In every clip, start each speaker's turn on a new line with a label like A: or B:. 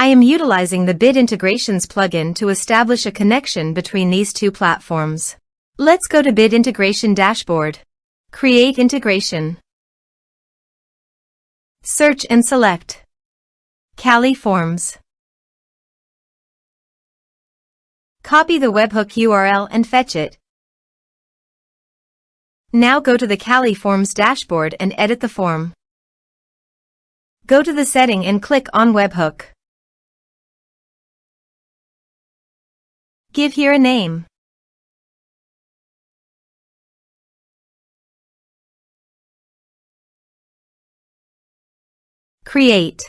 A: I am utilizing the Bid Integrations plugin to establish a connection between these two platforms. Let's go to Bid Integration Dashboard. Create Integration. Search and select Kali Forms. Copy the webhook URL and fetch it. Now go to the Kali Forms dashboard and edit the form. Go to the setting and click on Webhook. Give here a name. Create.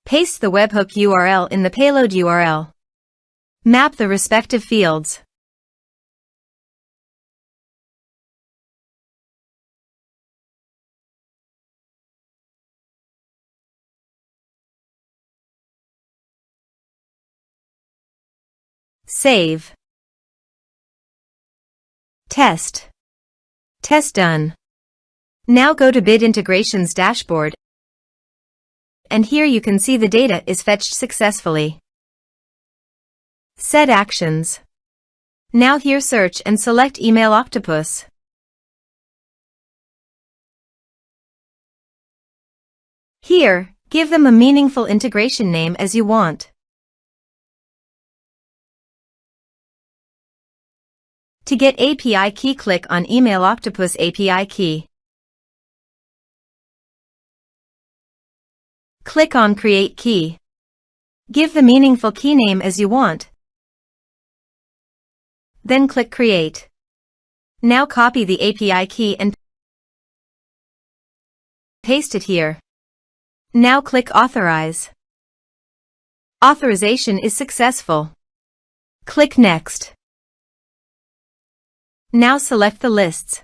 A: Paste the webhook URL in the payload URL. Map the respective fields. Save. Test. Test done. Now go to Bid Integrations dashboard, and here you can see the data is fetched successfully. Set actions. Now here search and select Email Octopus. Here, give them a meaningful integration name as you want. To get API key, click on Email Octopus API key. Click on Create Key. Give the meaningful key name as you want. Then click Create. Now copy the API key and paste it here. Now click Authorize. Authorization is successful. Click Next. Now select the lists.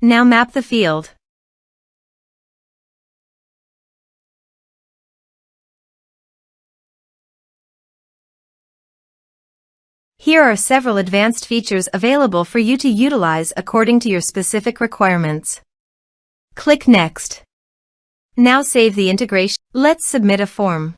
A: Now map the field. Here are several advanced features available for you to utilize according to your specific requirements. Click Next. Now save the integration. Let's submit a form.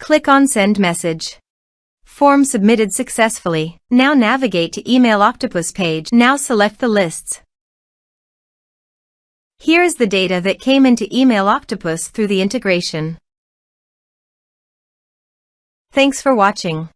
A: Click on Send Message. Form submitted successfully. Now navigate to Email Octopus page. Now select the lists. Here is the data that came into Email Octopus through the integration. Thanks for watching.